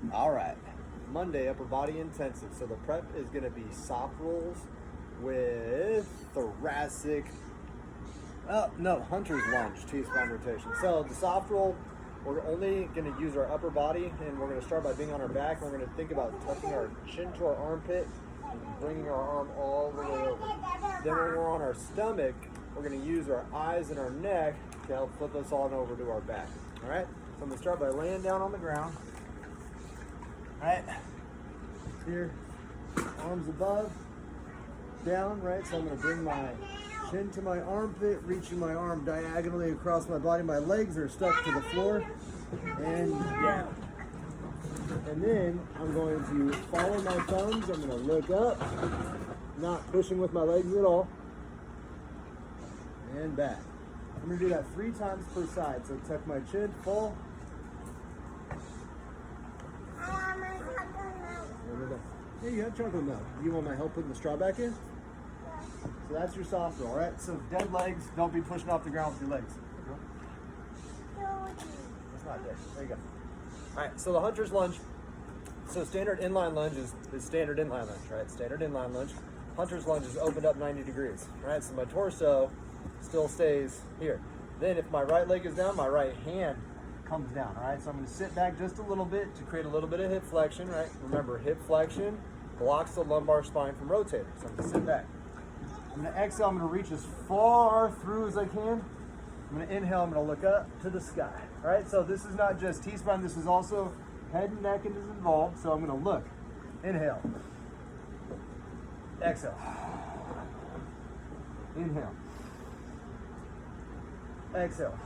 All right, Monday upper body intensive. So the prep is going to be soft rolls with thoracic, hunter's lunge, T-spine rotation. So the soft roll, we're only going to use our upper body, and we're going to start by being on our back. And we're going to think about tucking our chin to our armpit and bringing our arm all the way over. Then when we're on our stomach, we're going to use our eyes and our neck to help flip us on over to our back. All right, so I'm going to start by laying down on the ground. All right, here, arms above, down, right? So I'm going to bring my chin to my armpit, reaching my arm diagonally across my body. My legs are stuck to the floor, and down. And then I'm going to follow my thumbs. I'm going to look up, not pushing with my legs at all, and back. I'm going to do that 3 times per side. So tuck my chin, fall. There you go, chocolate milk. You want my help putting the straw back in? So that's your soft roll, all right? So dead legs, don't be pushing off the ground with your legs. That's not dead. There you go. All right, so the hunter's lunge. So standard inline lunge is standard inline lunge, right? Standard inline lunge. Hunter's lunge is opened up 90 degrees, right? So my torso still stays here. Then if my right leg is down, my right hand comes down, all right? So I'm gonna sit back just a little bit to create a little bit of hip flexion, right? Remember, hip flexion blocks the lumbar spine from rotating. So I'm gonna sit back. I'm gonna exhale, I'm gonna reach as far through as I can. I'm gonna inhale, I'm gonna look up to the sky, all right? So this is not just T-spine, this is also head and neck is involved. So I'm gonna look, inhale, exhale, inhale, exhale.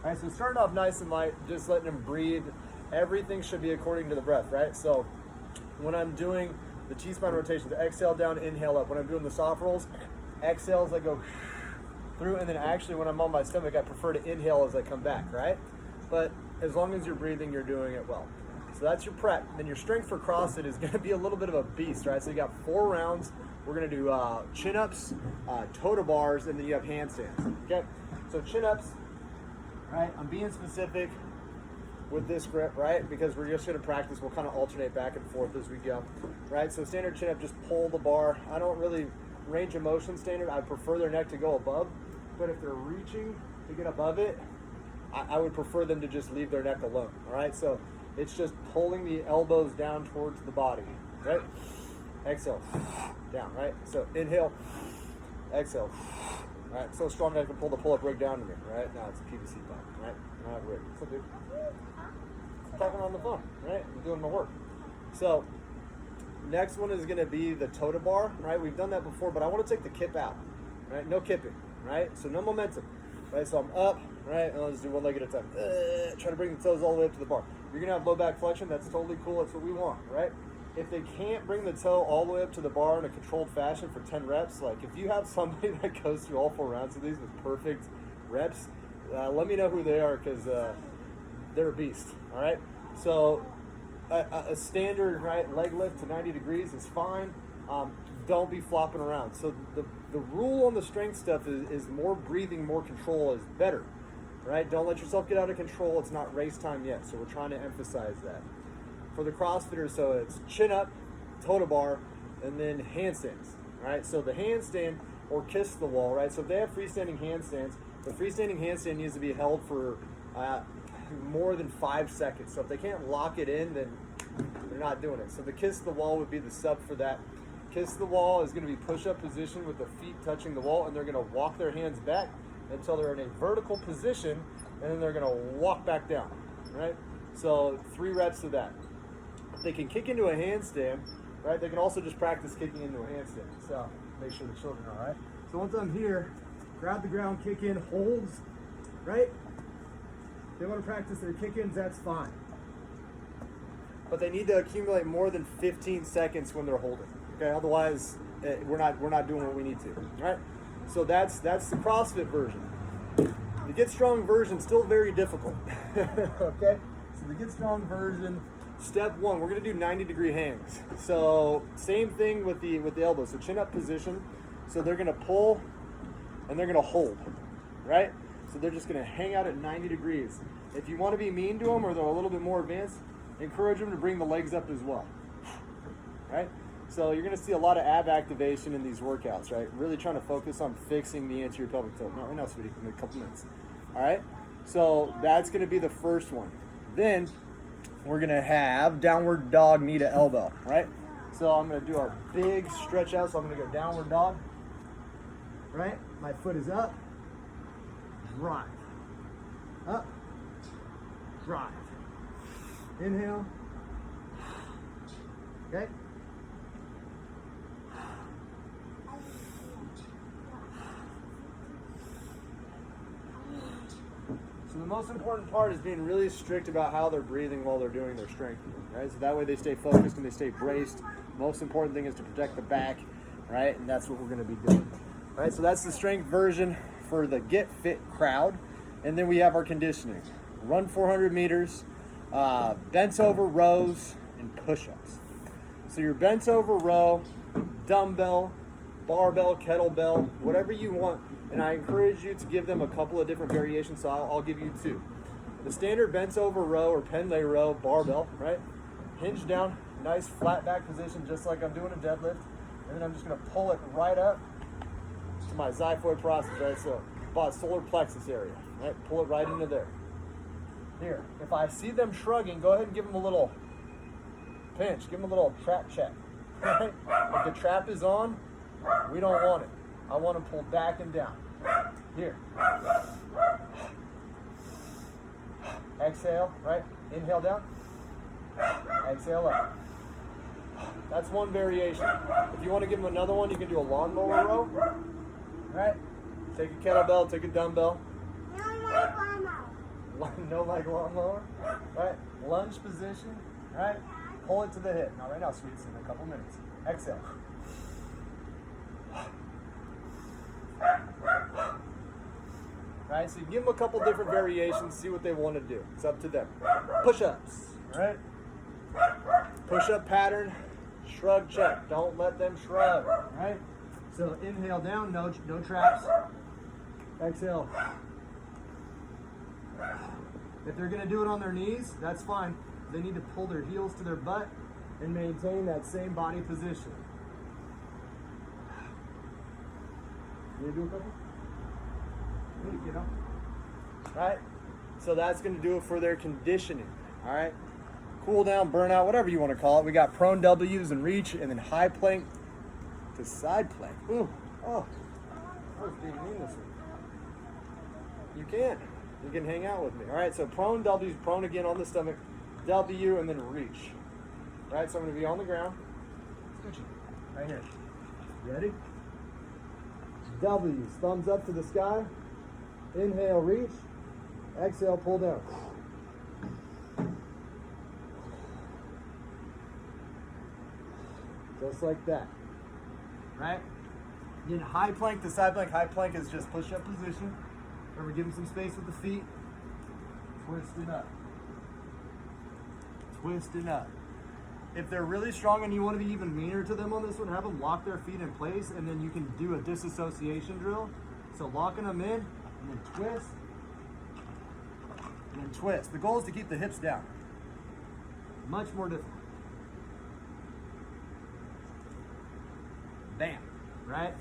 All right, so starting off nice and light, just letting them breathe. Everything should be according to the breath, right? So when I'm doing the T-spine rotations, exhale down, inhale up. When I'm doing the soft rolls, exhale as I go through, and then actually when I'm on my stomach, I prefer to inhale as I come back, right? But as long as you're breathing, you're doing it well. So that's your prep. Then your strength for CrossFit is gonna be a little bit of a beast, right? So you got 4 rounds. We're gonna do chin-ups, toe to bars, and then you have handstands, okay? So chin-ups, right? I'm being specific with this grip, right? Because we're just gonna practice. We'll kind of alternate back and forth as we go, right? So standard chin-up, just pull the bar. I don't really range of motion standard. I prefer their neck to go above, but if they're reaching to get above it, I would prefer them to just leave their neck alone, all right? So it's just pulling the elbows down towards the body, right? Exhale, down, right? So inhale, exhale. All right, so strong that I can pull the pull-up rig down to me, right? Now it's a PVC pump, right? Not rig. So dude, I'm talking on the phone, right? I'm doing my work. So next one is gonna be the toe to bar, right? We've done that before, but I wanna take the kip out, right? No kipping, right? So no momentum, right? So I'm up, right? And I'll just do one leg at a time. Try to bring the toes all the way up to the bar. You're gonna have low back flexion, that's totally cool, that's what we want, right? If they can't bring the toe all the way up to the bar in a controlled fashion for 10 reps, like if you have somebody that goes through all 4 rounds of these with perfect reps, let me know who they are, because they're a beast, all right? So a standard, right, leg lift to 90 degrees is fine. Don't be flopping around. So the rule on the strength stuff is more breathing, more control is better, right? Don't let yourself get out of control. It's not race time yet, so we're trying to emphasize that. For the CrossFitters, so it's chin up, toe to bar, and then handstands, right? So the handstand or kiss the wall, right? So if they have freestanding handstands, the freestanding handstand needs to be held for more than 5 seconds. So if they can't lock it in, then they're not doing it. So the kiss the wall would be the sub for that. Kiss the wall is going to be push-up position with the feet touching the wall, and they're going to walk their hands back until they're in a vertical position, and then they're going to walk back down, right? So 3 reps of that. They can kick into a handstand, right? They can also just practice kicking into a handstand. So make sure the children are all right. So once I'm here, grab the ground, kick in, holds, right? If they want to practice their kick-ins, that's fine. But they need to accumulate more than 15 seconds when they're holding. Okay, otherwise we're not doing what we need to. All right? So that's the CrossFit version. The GetStrong version still very difficult. Okay? So the GetStrong version, step 1, we're going to do 90-degree hangs. So same thing with the elbows. So chin up position. So they're going to pull and they're going to hold, right? So they're just going to hang out at 90 degrees. If you want to be mean to them or they're a little bit more advanced, encourage them to bring the legs up as well. Right? So you're going to see a lot of ab activation in these workouts, right? Really trying to focus on fixing the anterior pelvic tilt. Not right now, sweetie, in a couple minutes. All right? So that's going to be the first one. Then we're going to have downward dog, knee to elbow, right? So I'm going to do a big stretch out. So I'm going to go downward dog, right? My foot is up, drive, up, drive. Inhale. Okay. So the most important part is being really strict about how they're breathing while they're doing their strength, right? So that way they stay focused and they stay braced. Most important thing is to protect the back, right? And that's what we're going to be doing. All right, so that's the strength version for the Get Fit crowd. And then we have our conditioning. Run 400 meters, bent over rows, and push-ups. So your bent over row, dumbbell, barbell, kettlebell, whatever you want. And I encourage you to give them a couple of different variations, so I'll give you two. The standard bent over row or pen lay row, barbell, right? Hinge down, nice flat back position, just like I'm doing a deadlift. And then I'm just gonna pull it right up to my xiphoid process, right? So about solar plexus area, right? Pull it right into there. Here, if I see them shrugging, go ahead and give them a little pinch, give them a little trap check, right? If the trap is on, we don't want it. I want them pulled back and down. Here. Exhale, right? Inhale down. Exhale up. That's one variation. If you want to give them another one, you can do a lawnmower row. Right? Take a kettlebell, take a dumbbell. No like lawnmower. Right? Lunge position. Right? Pull it to the hip. Not right now, sweets, in a couple minutes. Exhale. Right, so you give them a couple different variations, see what they want to do. It's up to them. Push-ups, right? Push-up pattern, shrug check. Don't let them shrug, right? So inhale down, no traps. Exhale. If they're going to do it on their knees, that's fine. They need to pull their heels to their butt and maintain that same body position. You do a couple? You know? Right? So that's going to do it for their conditioning. All right? Cool down, burnout, whatever you want to call it. We got prone W's and reach, and then high plank to side plank. Ooh. Oh. I was being mean this week. You can. You can hang out with me. All right? So prone W's, prone again on the stomach, W, and then reach. All right? So I'm going to be on the ground. Right here. Ready? W's, thumbs up to the sky. Inhale, reach. Exhale, pull down. Just like that. Right? Then high plank to side plank. High plank is just push-up position. Remember, give them some space with the feet. Twist it up. Twist it up. If they're really strong and you want to be even meaner to them on this one, have them lock their feet in place, and then you can do a disassociation drill. So locking them in, and then twist, and then twist. The goal is to keep the hips down. Much more difficult. Bam, right?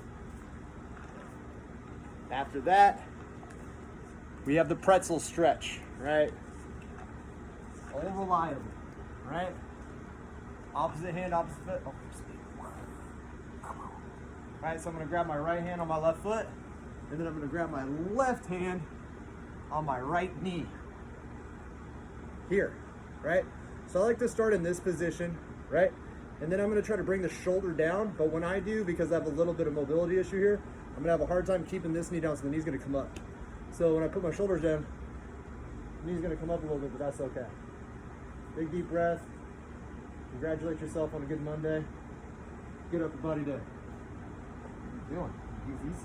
After that, we have the pretzel stretch, right? All reliable, right? Opposite hand, opposite foot. Oh, all right, so I'm gonna grab my right hand on my left foot, and then I'm gonna grab my left hand on my right knee. Here, right? So I like to start in this position, right? And then I'm gonna try to bring the shoulder down, but when I do, because I have a little bit of mobility issue here, I'm gonna have a hard time keeping this knee down, so the knee's gonna come up. So when I put my shoulders down, the knee's gonna come up a little bit, but that's okay. Big deep breath. Congratulate yourself on a good Monday. Get up your body day. What are you doing? Goofies.